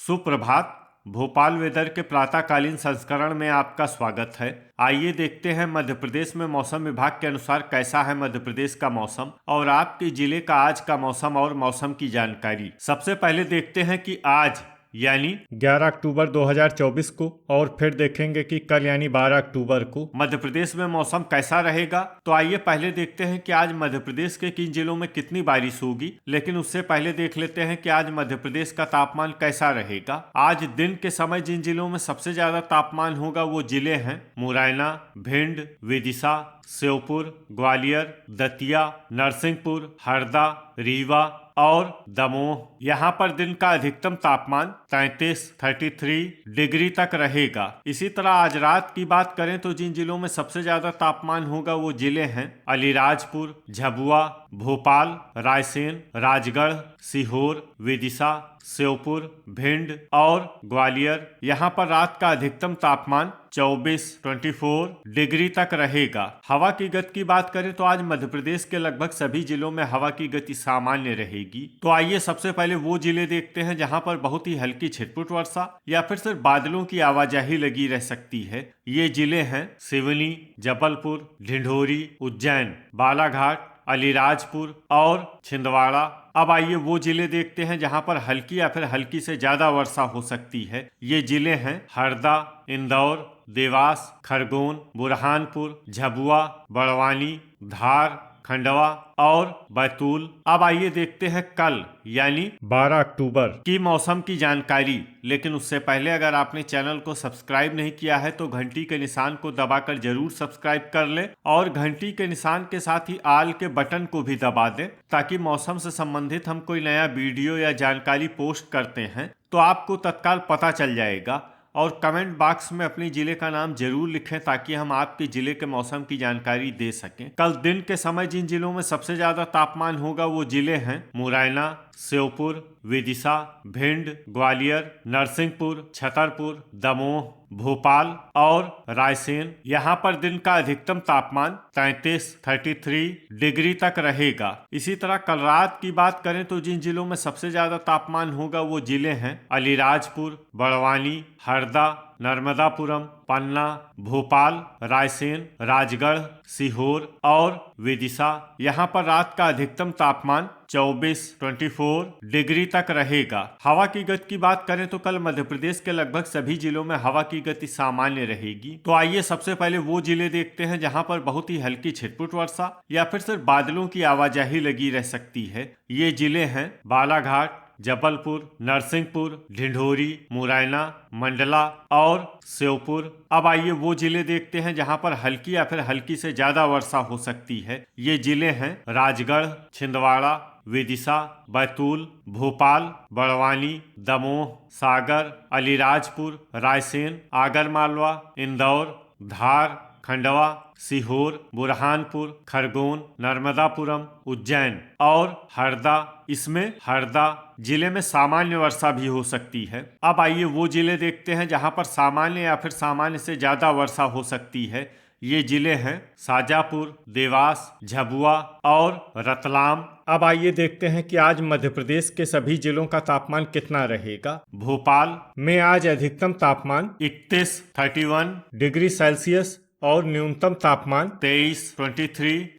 सुप्रभात। भोपाल वेदर के प्रातःकालीन संस्करण में आपका स्वागत है। आइए देखते हैं मध्य प्रदेश में मौसम विभाग के अनुसार कैसा है मध्य प्रदेश का मौसम और आपके जिले का आज का मौसम और मौसम की जानकारी। सबसे पहले देखते हैं कि आज यानी 11 अक्टूबर 2024 को और फिर देखेंगे कि कल यानी 12 अक्टूबर को मध्य प्रदेश में मौसम कैसा रहेगा। तो आइए पहले देखते हैं कि आज मध्य प्रदेश के किन जिलों में कितनी बारिश होगी, लेकिन उससे पहले देख लेते हैं कि आज मध्य प्रदेश का तापमान कैसा रहेगा। आज दिन के समय जिन जिलों में सबसे ज्यादा तापमान होगा वो जिले हैं मुरैना, भिंड, विदिशा, श्योपुर, ग्वालियर, दतिया, नरसिंहपुर, हरदा, रीवा और दमोह। यहाँ पर दिन का अधिकतम तापमान 33 डिग्री तक रहेगा। इसी तरह आज रात की बात करें तो जिन जिलों में सबसे ज्यादा तापमान होगा वो जिले हैं अलीराजपुर, झाबुआ, भोपाल, रायसेन, राजगढ़, सीहोर, विदिशा, श्योपुर, भिंड और ग्वालियर। यहाँ पर रात का अधिकतम तापमान 24 डिग्री तक रहेगा। हवा की गति की बात करें तो आज मध्य प्रदेश के लगभग सभी जिलों में हवा की गति सामान्य रहेगी। तो आइए सबसे पहले वो जिले देखते हैं जहां पर बहुत ही हल्की छिटपुट वर्षा या फिर सिर्फ बादलों की आवाजाही लगी रह सकती है। ये जिले हैं सिवनी, जबलपुर, ढिंढोरी, उज्जैन, बालाघाट, अलीराजपुर और छिंदवाड़ा। अब आइए वो जिले देखते हैं जहां पर हल्की या फिर हल्की से ज्यादा वर्षा हो सकती है। ये जिले हैं हरदा, इंदौर, देवास, खरगोन, बुरहानपुर, झाबुआ, बड़वानी, धार, खंडवा और बैतूल। अब आइए देखते हैं कल यानी 12 अक्टूबर की मौसम की जानकारी। लेकिन उससे पहले अगर आपने चैनल को सब्सक्राइब नहीं किया है तो घंटी के निशान को दबाकर जरूर सब्सक्राइब कर ले और घंटी के निशान के साथ ही आल के बटन को भी दबा दें ताकि मौसम से संबंधित हम कोई नया वीडियो या जानकारी पोस्ट करते हैं तो आपको तत्काल पता चल जाएगा। और कमेंट बॉक्स में अपने जिले का नाम जरूर लिखें ताकि हम आपके जिले के मौसम की जानकारी दे सकें। कल दिन के समय जिन जिलों में सबसे ज्यादा तापमान होगा वो जिले हैं मुरैना, श्योपुर, विदिशा, भिंड, ग्वालियर, नरसिंहपुर, छतरपुर, दमोह, भोपाल और रायसेन। यहाँ पर दिन का अधिकतम तापमान 33 डिग्री तक रहेगा। इसी तरह कल रात की बात करें तो जिन जिलों में सबसे ज्यादा तापमान होगा वो जिले हैं अलीराजपुर, बड़वानी, हरदा, नर्मदापुरम, पन्ना, भोपाल, रायसेन, राजगढ़, सीहोर और विदिशा। यहाँ पर रात का अधिकतम तापमान 24 डिग्री तक रहेगा। हवा की गति की बात करें तो कल मध्य प्रदेश के लगभग सभी जिलों में हवा की गति सामान्य रहेगी। तो आइए सबसे पहले वो जिले देखते हैं जहां पर बहुत ही हल्की छिटपुट वर्षा या फिर सिर्फ बादलों की आवाजाही लगी रह सकती है। ये जिले हैं बालाघाट, जबलपुर, नरसिंहपुर, ढिंढोरी, मुरैना, मंडला और श्योपुर। अब आइए वो जिले देखते हैं जहां पर हल्की या फिर हल्की से ज्यादा वर्षा हो सकती है। ये जिले हैं राजगढ़, छिंदवाड़ा, विदिशा, बैतूल, भोपाल, बड़वानी, दमोह, सागर, अलीराजपुर, रायसेन, आगरमालवा, इंदौर, धार, खंडवा, सीहोर, बुरहानपुर, खरगोन, नर्मदापुरम, उज्जैन और हरदा। इसमें हरदा जिले में सामान्य वर्षा भी हो सकती है। अब आइए वो जिले देखते हैं जहां पर सामान्य या फिर सामान्य से ज्यादा वर्षा हो सकती है। ये जिले हैं शाजापुर, देवास, झाबुआ और रतलाम। अब आइए देखते हैं कि आज मध्य प्रदेश के सभी जिलों का तापमान कितना रहेगा। भोपाल में आज अधिकतम तापमान 31 डिग्री सेल्सियस और न्यूनतम तापमान 23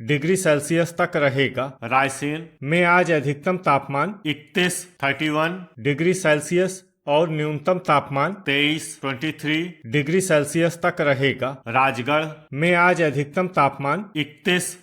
डिग्री सेल्सियस तक रहेगा। रायसेन में आज अधिकतम तापमान 31 डिग्री सेल्सियस और न्यूनतम तापमान 23 डिग्री सेल्सियस तक रहेगा। राजगढ़ में आज अधिकतम तापमान 31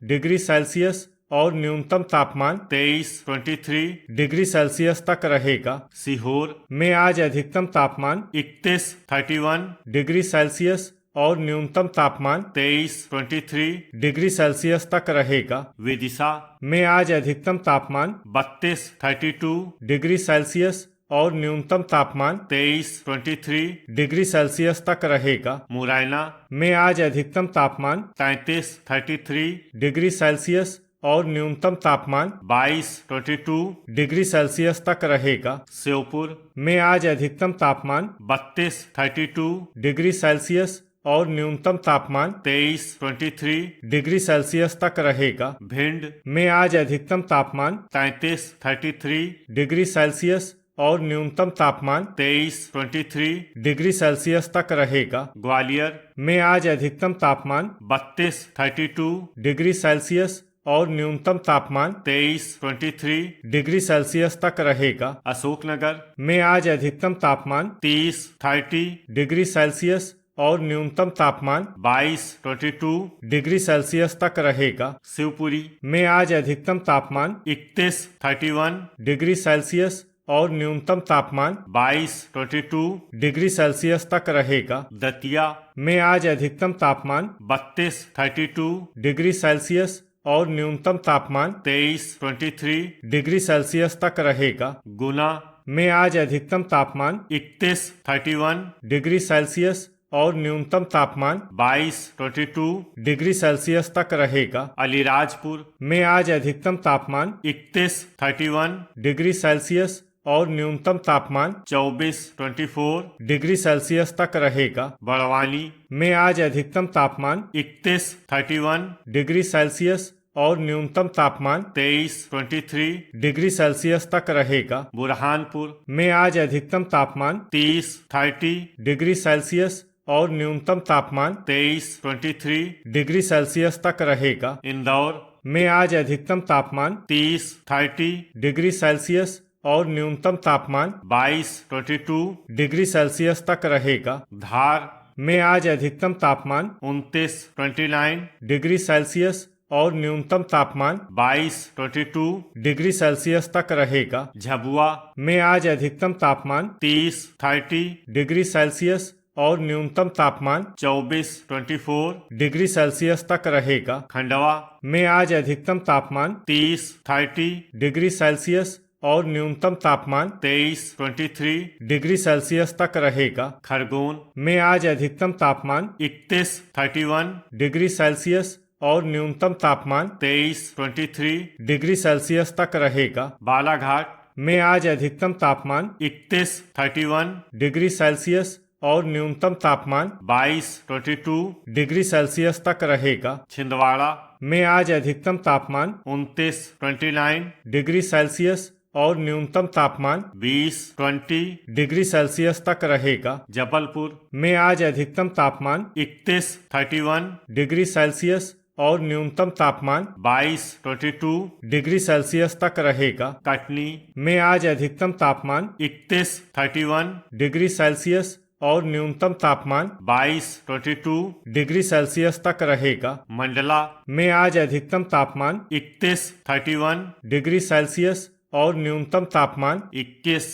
डिग्री सेल्सियस और न्यूनतम तापमान 23 डिग्री सेल्सियस तक रहेगा। सीहोर में आज अधिकतम तापमान 31 डिग्री सेल्सियस और न्यूनतम तापमान 23 डिग्री सेल्सियस तक रहेगा। विदिशा में आज अधिकतम तापमान 32 डिग्री सेल्सियस और न्यूनतम तापमान 23 डिग्री सेल्सियस तक रहेगा। मुरैना में आज अधिकतम तापमान 33 डिग्री सेल्सियस और न्यूनतम तापमान 22 डिग्री सेल्सियस तक रहेगा। श्योपुर में आज अधिकतम तापमान 32 डिग्री सेल्सियस और न्यूनतम तापमान 23 डिग्री सेल्सियस तक रहेगा। भिंड में आज अधिकतम तापमान 33 डिग्री सेल्सियस और न्यूनतम तापमान 23 डिग्री सेल्सियस तक रहेगा। ग्वालियर में आज अधिकतम तापमान 32 डिग्री सेल्सियस और न्यूनतम तापमान 23 डिग्री सेल्सियस तक रहेगा। अशोकनगर में आज अधिकतम तापमान 30 डिग्री सेल्सियस और न्यूनतम तापमान 22 डिग्री सेल्सियस तक रहेगा। शिवपुरी में आज अधिकतम तापमान 31 डिग्री सेल्सियस और न्यूनतम तापमान 22 डिग्री सेल्सियस तक रहेगा। दतिया में आज अधिकतम तापमान 32 डिग्री सेल्सियस और न्यूनतम तापमान 23 डिग्री सेल्सियस तक रहेगा। गुना में आज अधिकतम तापमान 31 डिग्री सेल्सियस और न्यूनतम तापमान 22 डिग्री सेल्सियस तक रहेगा। अलीराजपुर में आज अधिकतम तापमान 31 डिग्री सेल्सियस और न्यूनतम तापमान 24 डिग्री सेल्सियस तक रहेगा। बड़वानी में आज अधिकतम तापमान 31 डिग्री सेल्सियस और न्यूनतम तापमान 23 डिग्री सेल्सियस तक रहेगा। बुरहानपुर में आज अधिकतम तापमान 30 डिग्री सेल्सियस और न्यूनतम तापमान 23 डिग्री सेल्सियस तक रहेगा। इंदौर में आज अधिकतम तापमान 30 डिग्री सेल्सियस और न्यूनतम तापमान 22 डिग्री सेल्सियस तक रहेगा। धार में आज अधिकतम तापमान 29 डिग्री सेल्सियस और न्यूनतम तापमान 22 डिग्री सेल्सियस तक रहेगा। झबुआ में आज अधिकतम तापमान 30 डिग्री सेल्सियस और न्यूनतम तापमान 24 डिग्री सेल्सियस तक रहेगा। खंडवा में आज अधिकतम तापमान 30 डिग्री सेल्सियस और न्यूनतम तापमान 23 डिग्री सेल्सियस तक रहेगा। खरगोन में आज अधिकतम तापमान 31 डिग्री सेल्सियस और न्यूनतम तापमान 23 डिग्री सेल्सियस तक रहेगा। बालाघाट में आज अधिकतम तापमान 31 डिग्री सेल्सियस और न्यूनतम तापमान 22 डिग्री सेल्सियस तक रहेगा। छिंदवाड़ा में आज अधिकतम तापमान 29 डिग्री सेल्सियस और न्यूनतम तापमान 20 डिग्री सेल्सियस तक रहेगा। जबलपुर में आज अधिकतम तापमान 31 डिग्री सेल्सियस और न्यूनतम तापमान 22 डिग्री सेल्सियस तक रहेगा। कटनी में आज अधिकतम तापमान 31 डिग्री सेल्सियस और न्यूनतम तापमान 22 डिग्री सेल्सियस तक रहेगा। मंडला में आज अधिकतम तापमान 31 डिग्री सेल्सियस और न्यूनतम तापमान 21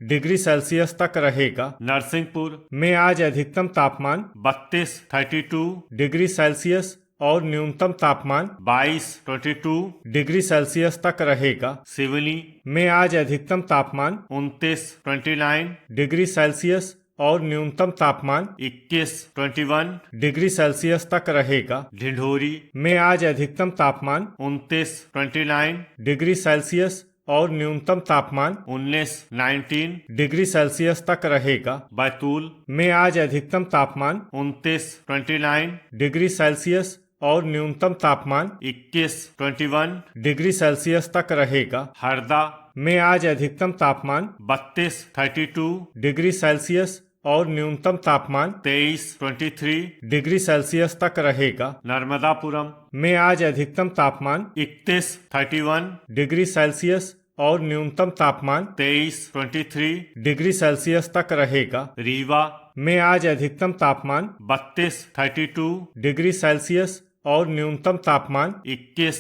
डिग्री सेल्सियस तक रहेगा। नरसिंहपुर में आज अधिकतम तापमान 32 डिग्री सेल्सियस और न्यूनतम तापमान 22 डिग्री सेल्सियस तक रहेगा। सिवनी में आज अधिकतम तापमान 29 डिग्री सेल्सियस और न्यूनतम तापमान 21 डिग्री सेल्सियस तक रहेगा। ढिंढोरी में आज अधिकतम तापमान 29 डिग्री सेल्सियस और न्यूनतम तापमान 19 डिग्री सेल्सियस तक रहेगा। बैतूल में आज अधिकतम तापमान 29 डिग्री सेल्सियस और न्यूनतम तापमान 21 डिग्री सेल्सियस तक रहेगा। हरदा में आज अधिकतम तापमान 32 डिग्री सेल्सियस और न्यूनतम तापमान 23 डिग्री सेल्सियस तक रहेगा। नर्मदापुरम में आज अधिकतम तापमान 31 डिग्री सेल्सियस और न्यूनतम तापमान 23 डिग्री सेल्सियस तक रहेगा। रीवा में आज अधिकतम तापमान 32 डिग्री सेल्सियस और न्यूनतम तापमान 21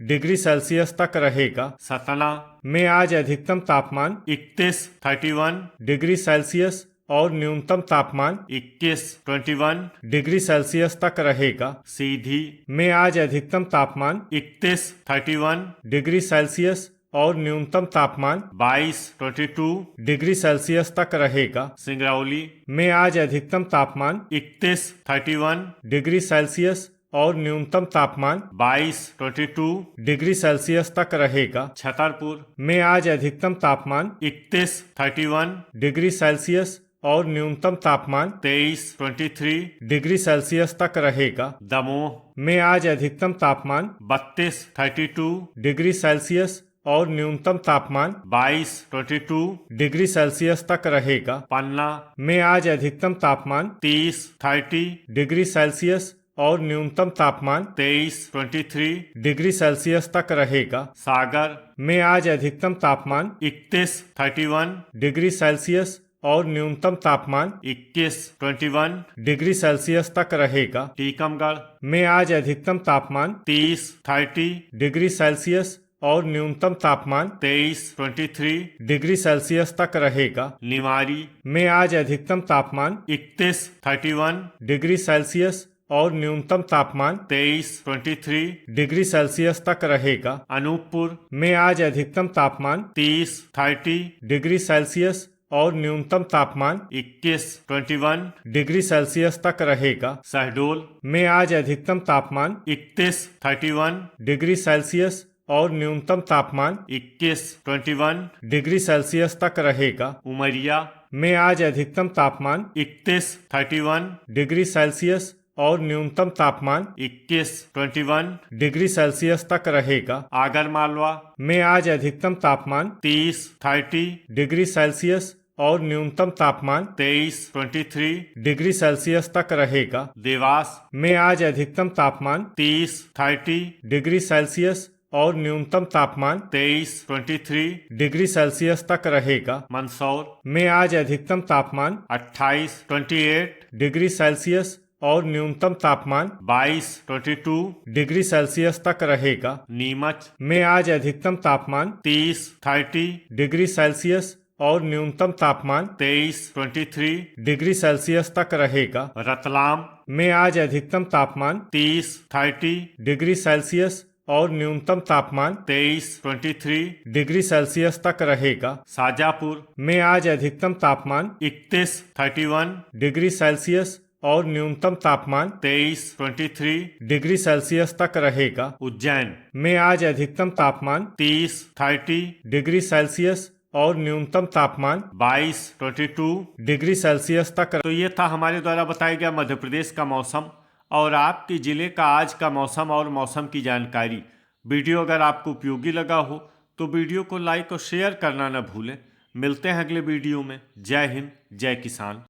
डिग्री सेल्सियस तक रहेगा। सतना में आज अधिकतम तापमान 31 डिग्री सेल्सियस और न्यूनतम तापमान 21 डिग्री सेल्सियस तक रहेगा। सीधी में आज अधिकतम तापमान 31 डिग्री सेल्सियस और न्यूनतम तापमान 22 डिग्री सेल्सियस तक रहेगा। सिंगरौली में आज अधिकतम तापमान 31 डिग्री सेल्सियस और न्यूनतम तापमान 22 डिग्री सेल्सियस तक रहेगा। छतरपुर में आज अधिकतम तापमान 31 डिग्री सेल्सियस और न्यूनतम तापमान 23 डिग्री सेल्सियस तक रहेगा। दमोह में आज अधिकतम तापमान 32 डिग्री सेल्सियस और न्यूनतम तापमान 22 डिग्री सेल्सियस तक रहेगा। पन्ना में आज अधिकतम तापमान 30 डिग्री सेल्सियस और न्यूनतम तापमान 23 डिग्री सेल्सियस तक रहेगा। सागर में आज अधिकतम तापमान 31 डिग्री सेल्सियस और न्यूनतम तापमान 21 डिग्री सेल्सियस तक रहेगा। टीकमगढ़ में आज अधिकतम तापमान 30 डिग्री सेल्सियस और न्यूनतम तापमान 23 डिग्री सेल्सियस तक रहेगा। निवाड़ी में आज अधिकतम तापमान 31 डिग्री सेल्सियस और न्यूनतम तापमान 23 डिग्री सेल्सियस तक रहेगा। अनूपपुर में आज अधिकतम तापमान 30 डिग्री सेल्सियस और न्यूनतम तापमान 21 डिग्री सेल्सियस तक रहेगा। शहडोल में आज अधिकतम तापमान 31 डिग्री सेल्सियस और न्यूनतम तापमान 21 डिग्री सेल्सियस तक रहेगा। उमरिया में आज अधिकतम तापमान 31 डिग्री सेल्सियस और न्यूनतम तापमान 21 डिग्री सेल्सियस तक रहेगा। आगरमालवा में आज अधिकतम तापमान 30 डिग्री सेल्सियस और न्यूनतम तापमान 23 डिग्री सेल्सियस तक रहेगा। देवास में आज अधिकतम तापमान 30 डिग्री सेल्सियस और न्यूनतम तापमान 23 डिग्री सेल्सियस तक रहेगा। मंदसौर में आज अधिकतम तापमान 28 डिग्री सेल्सियस और न्यूनतम तापमान 22 डिग्री सेल्सियस तक रहेगा। नीमच में आज अधिकतम तापमान 30 डिग्री सेल्सियस और न्यूनतम तापमान 23 डिग्री सेल्सियस तक रहेगा। रतलाम में आज अधिकतम तापमान 30 डिग्री सेल्सियस और न्यूनतम तापमान 23 डिग्री सेल्सियस तक रहेगा। शाजापुर में आज अधिकतम तापमान 31 डिग्री सेल्सियस और न्यूनतम तापमान 23 डिग्री सेल्सियस तक रहेगा। उज्जैन में आज अधिकतम तापमान 30 डिग्री सेल्सियस और न्यूनतम तापमान 22 डिग्री सेल्सियस तक। तो ये था हमारे द्वारा बताया गया मध्य प्रदेश का मौसम और आपके जिले का आज का मौसम और मौसम की जानकारी। वीडियो अगर आपको उपयोगी लगा हो तो वीडियो को लाइक और शेयर करना न भूलें। मिलते हैं अगले वीडियो में। जय हिंद, जय किसान।